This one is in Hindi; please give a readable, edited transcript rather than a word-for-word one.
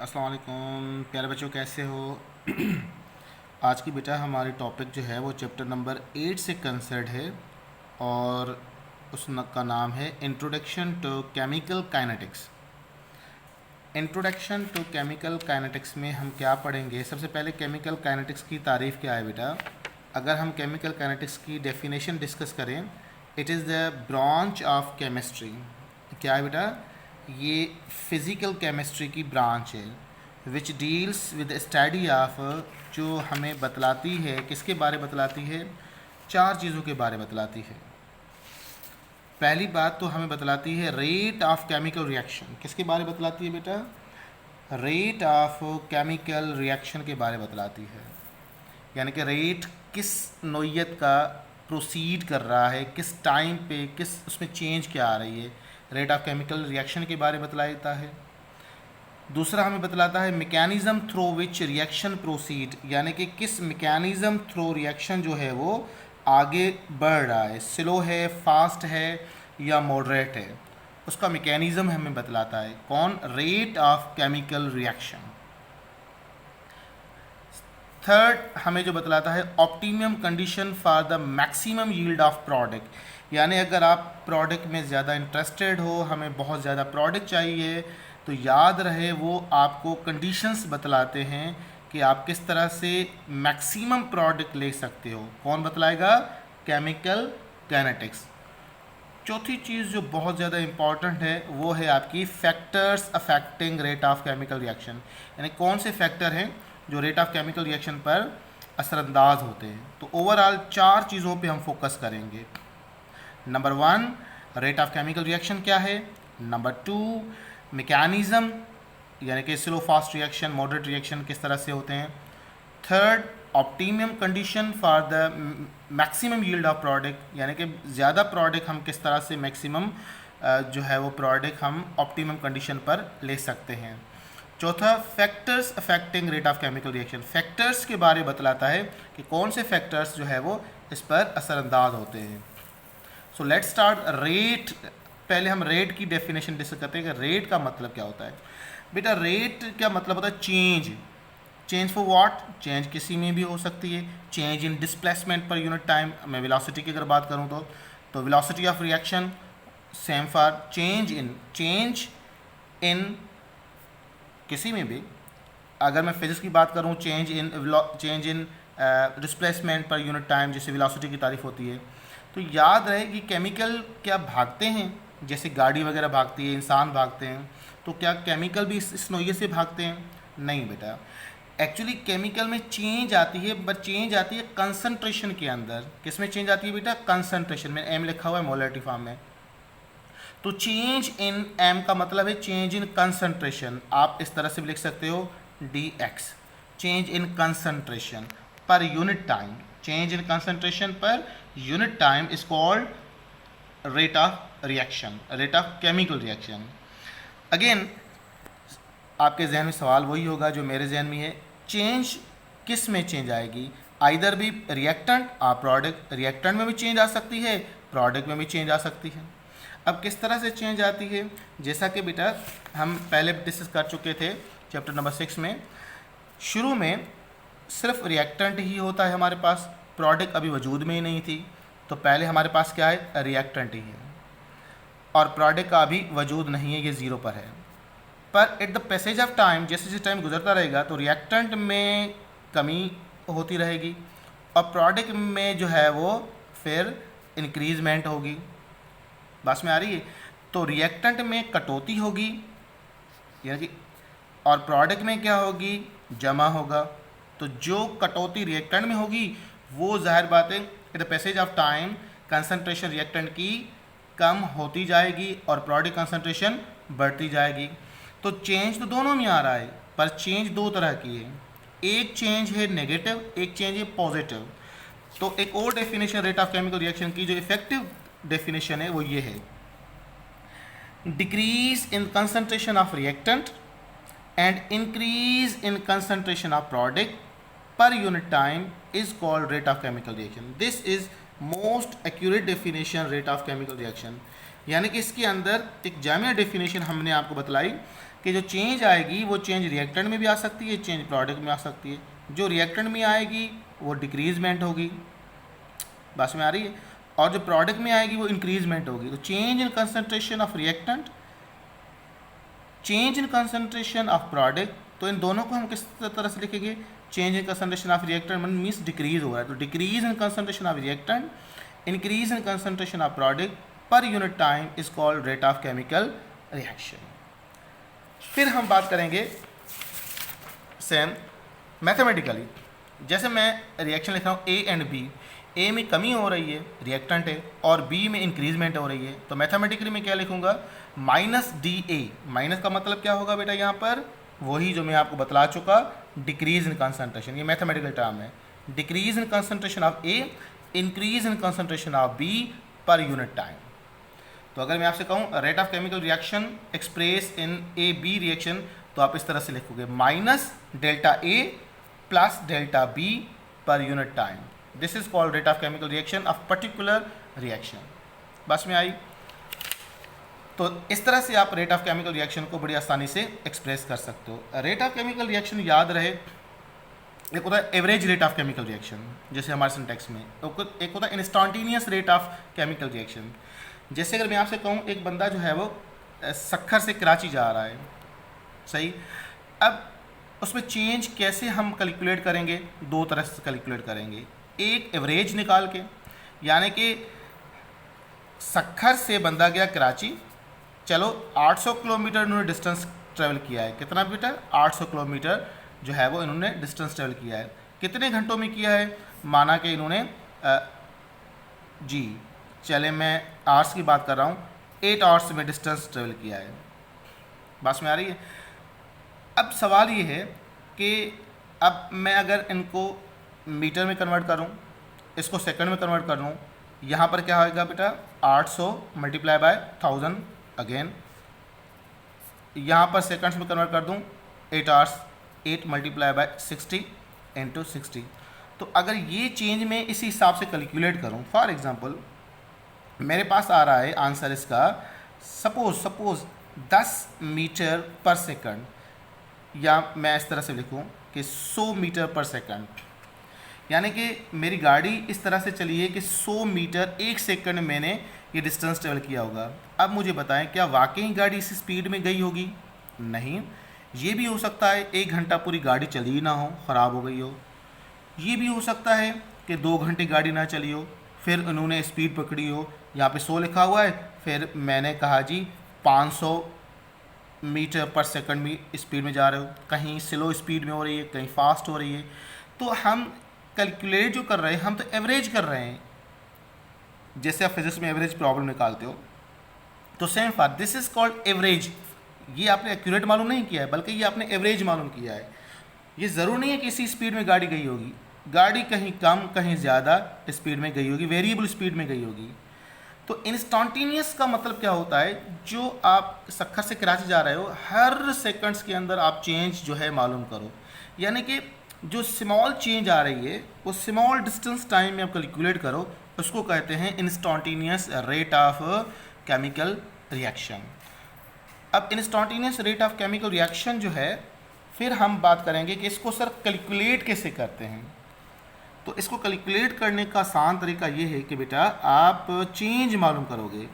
अस्सलाम वालेकुम प्यारे बच्चों, कैसे हो? आज की बेटा हमारी टॉपिक जो है वो चैप्टर नंबर 8 से कंसर्न है और का नाम है introduction to chemical kinetics. Introduction to chemical kinetics में हम क्या पढ़ेंगे? सबसे पहले केमिकल काइनेटिक्स की तारीफ़ क्या है बेटा। अगर हम केमिकल काइनेटिक्स की डेफिनेशन डिस्कस करें, it is the branch of chemistry. क्या है बेटा? ये फिज़िकल केमिस्ट्री की ब्रांच है which deals with study of, जो हमें बतलाती है, किसके बारे बतलाती है? चार चीज़ों के बारे बतलाती है। पहली बात तो हमें बतलाती है रेट ऑफ केमिकल रिएक्शन। किसके बारे बतलाती है बेटा? रेट ऑफ केमिकल रिएक्शन के बारे बतलाती है, यानी कि रेट किस नोयत का प्रोसीड कर रहा है, किस टाइम पे, किस उसमें चेंज क्या आ रही है। रेट ऑफ केमिकल रिएक्शन के बारे में बतलाता है। दूसरा हमें बतलाता है mechanism through which reaction proceed, यानी कि किस मैकेनिज़्म थ्रू रिएक्शन जो है वो आगे बढ़ रहा है, स्लो है, फास्ट है या मॉडरेट है, उसका मैकेनिज़्म हमें बतलाता है। कौन? Rate of chemical reaction. Third हमें जो बतलाता है optimum condition for the maximum yield of product, यानी अगर आप प्रोडक्ट में ज़्यादा इंटरेस्टेड हो, हमें बहुत ज़्यादा प्रोडक्ट चाहिए, तो याद रहे वो आपको कंडीशंस बतलाते हैं कि आप किस तरह से मैक्सिमम प्रोडक्ट ले सकते हो। कौन बतलाएगा? Chemical kinetics. चौथी चीज़ जो बहुत ज़्यादा इंपॉर्टेंट है वो है आपकी factors affecting rate of chemical reaction, यानी कौन से फैक्टर हैं जो रेट ऑफ केमिकल रिएक्शन पर असरअंदाज होते हैं। तो ओवरऑल चार चीज़ों पे हम फोकस करेंगे। Number 1, rate of chemical reaction क्या है। नंबर 2, मैकेनिज़्म, यानी कि slow fast reaction, moderate reaction किस तरह से होते हैं। Third, optimum condition for the maximum yield of product, यानी कि ज़्यादा प्रोडक्ट हम किस तरह से मैक्सिमम जो है वो प्रोडक्ट हम ऑप्टिमम कंडीशन पर ले सकते हैं। चौथा, factors affecting rate of chemical reaction, factors के बारे में बतलाता है कि कौन से फैक्टर्स जो है वो इस पर असरअंदाज होते हैं। So let's start rate. पहले हम रेट की डेफिनेशन डिस्कस करते हैं कि रेट का मतलब क्या होता है। बेटा रेट क्या मतलब होता है? Change. Change for what? Change किसी में भी हो सकती है। चेंज इन डिस्प्लेसमेंट पर यूनिट टाइम। मैं वेलोसिटी की अगर बात करूँ तो velocity of reaction. Same for change in किसी में भी। अगर मैं फिजिक्स की बात करूँ, चेंज इन डिस्प्लेसमेंट पर यूनिट टाइम, जैसे वेलोसिटी की तारीफ होती है। तो याद रहे कि केमिकल क्या भागते हैं, जैसे गाड़ी वगैरह भागती है, इंसान भागते हैं, तो क्या केमिकल भी इस नोये से भागते हैं? नहीं बेटा। एक्चुअली केमिकल में चेंज आती है, बट चेंज आती है कंसंट्रेशन के अंदर। किस में चेंज आती है बेटा? कंसंट्रेशन में। एम लिखा हुआ है मोलरिटी फॉर्म में। तो चेंज इन एम का मतलब है चेंज इन कंसंट्रेशन। आप इस तरह से भी लिख सकते हो dx, चेंज इन कंसंट्रेशन पर unit time. Change in concentration पर unit time is called rate of reaction, rate of chemical reaction. Again आपके जहन में सवाल वही होगा जो मेरे जहन में है, चेंज किस में चेंज आएगी? आइदर भी रिएक्टेंट और प्रोडक्ट। रिएक्टेंट में भी चेंज आ सकती है, प्रोडक्ट में भी चेंज आ सकती है। अब किस तरह से चेंज आती है? जैसा कि बेटा हम पहले डिस्कस कर चुके थे चैप्टर नंबर 6 में। शुरू में सिर्फ रिएक्टेंट ही होता है हमारे पास, प्रोडक्ट अभी वजूद में ही नहीं थी, तो पहले हमारे पास क्या है? रिएक्टेंट ही है, और प्रोडक्ट का अभी वजूद नहीं है, ये ज़ीरो पर है। पर at the passage of time, जैसे जैसे टाइम गुजरता रहेगा तो रिएक्टेंट में कमी होती रहेगी और प्रोडक्ट में जो है वो फिर इंक्रीजमेंट होगी। बस में आ रही है? तो रिएक्टेंट में कटौती होगी, यानी कि, और प्रोडक्ट में क्या होगी? जमा होगा। तो जो कटौती रिएक्टेंट में होगी वो जाहिर बात है कि the passage of time concentration reactant की कम होती जाएगी और प्रोडक्ट कंसंट्रेशन बढ़ती जाएगी। तो चेंज तो दोनों में आ रहा है, पर चेंज दो तरह की है। एक चेंज है नेगेटिव, एक चेंज है पॉजिटिव। तो एक और definition rate of chemical reaction की जो इफेक्टिव डेफिनेशन है वो ये है, decrease in concentration of reactant and increase in concentration of product per unit time is called rate of chemical reaction. This is most accurate definition rate of chemical reaction। यानी कि इसके अंदर एक जामिया डेफिनेशन हमने आपको बतलाई कि जो चेंज आएगी वो चेंज रिएक्टेंट में भी आ सकती है, चेंज प्रोडक्ट में आ सकती है। जो रिएक्टेंट में आएगी वो डिक्रीजमेंट होगी, बस में आ रही है, और जो प्रोडक्ट में आएगी वो इंक्रीजमेंट होगी। तो change in concentration of reactant, change in concentration of product, तो इन दोनों को हम किस तरह से लिखेंगे? Change in concentration of reactant means decrease हो रहा है, तो decrease in concentration of reactant, increase in concentration of product पर unit time is called rate of chemical reaction. फिर हम बात करेंगे सेम मैथमेटिकली, जैसे मैं रिएक्शन लिख रहा हूँ ए एंड बी, ए में कमी हो रही है रिएक्टेंट है और बी में इंक्रीजमेंट हो रही है, तो मैथमेटिकली मैं क्या लिखूंगा? Minus D A. माइनस का मतलब क्या होगा बेटा? यहाँ पर वही जो मैं आपको बतला चुका, डिक्रीज इन कंसंट्रेशन, ये मैथमेटिकल टर्म है। Decrease in concentration of A, increase in concentration of B per unit time. तो अगर मैं आपसे कहूँ rate of chemical reaction express in A B reaction, तो आप इस तरह से लिखोगे minus delta A plus delta B per unit time. This is called rate of chemical reaction of particular reaction. बस में आई? तो इस तरह से आप रेट ऑफ केमिकल रिएक्शन को बड़ी आसानी से एक्सप्रेस कर सकते हो। रेट ऑफ केमिकल रिएक्शन याद रहे, एक होता है average rate of chemical reaction जैसे हमारे सिंटेक्स में, एक होता है instantaneous rate of chemical reaction. जैसे अगर मैं आपसे कहूँ एक बंदा जो है वो सक्खर से कराची जा रहा है, सही, अब उसमें चेंज कैसे हम कैलकुलेट करेंगे? दो तरह से कैलकुलेट करेंगे। एक एवरेज निकाल के, यानी कि सक्खर से बंदा गया कराची, चलो 800 किलोमीटर इन्होंने डिस्टेंस ट्रेवल किया है। कितना बेटा? 800 किलोमीटर जो है वो इन्होंने डिस्टेंस ट्रेवल किया है। कितने घंटों में किया है? माना कि इन्होंने जी चले मैं आवर्स की बात कर रहा हूँ, 8 आवर्स में डिस्टेंस ट्रेवल किया है। बात में आ रही है? अब सवाल ये है कि अब मैं अगर इनको मीटर में कन्वर्ट करूं, इसको सेकंड में कन्वर्ट कर लूँ, यहाँ पर क्या होगा बेटा? 800 मल्टीप्लाई बाय 1000 अगेन, यहाँ पर सेकंड्स में कन्वर्ट कर दूँ 8 आवर्स, 8 मल्टीप्लाई बाय 60 इंटू 60। तो अगर ये चेंज मैं इसी हिसाब से कैलकुलेट करूँ, फॉर एग्जांपल मेरे पास आ रहा है आंसर इसका, सपोज 10 मीटर पर सेकंड, या मैं इस तरह से लिखूं कि 100 मीटर पर सेकंड, यानी कि मेरी गाड़ी इस तरह से चली है कि 100 मीटर 1 सेकंड में मैंने ये डिस्टेंस ट्रेवल किया होगा। अब मुझे बताएं क्या वाकई गाड़ी इस स्पीड में गई होगी? नहीं, ये भी हो सकता है 1 घंटा पूरी गाड़ी चली ना हो, ख़राब हो गई हो। ये भी हो सकता है कि 2 घंटे गाड़ी ना चली हो, फिर उन्होंने स्पीड पकड़ी हो, यहाँ पे 100 लिखा हुआ है, फिर मैंने कहा जी 500 मीटर पर सेकंड में स्पीड में जा रहे हो, कहीं स्लो स्पीड में हो रही है, कहीं फास्ट हो रही है। तो हम कैलकुलेट जो कर रहे हैं, हम तो एवरेज कर रहे हैं, जैसे आप फिजिक्स में एवरेज प्रॉब्लम निकालते हो। तो same for this is called average. ये आपने एक्यूरेट मालूम नहीं किया है, बल्कि ये आपने एवरेज मालूम किया है। ये ज़रूर नहीं है कि इसी स्पीड में गाड़ी गई होगी, गाड़ी कहीं कम कहीं ज़्यादा स्पीड में गई होगी, वेरिएबल स्पीड में गई होगी। तो इंस्टेंटेनियस का मतलब क्या होता है? जो आप सक्खर से कराची जा रहे हो, हर सेकंड्स के अंदर आप चेंज जो है मालूम करो, यानी कि जो स्मॉल चेंज आ रही है वो स्मॉल डिस्टेंस टाइम में आप कैलकुलेट करो, उसको कहते हैं instantaneous rate of chemical reaction. अब instantaneous rate of chemical reaction जो है, फिर हम बात करेंगे कि इसको सर कैलकुलेट कैसे करते हैं। तो इसको कैलकुलेट करने का आसान तरीका ये है कि बेटा आप चेंज मालूम करोगे,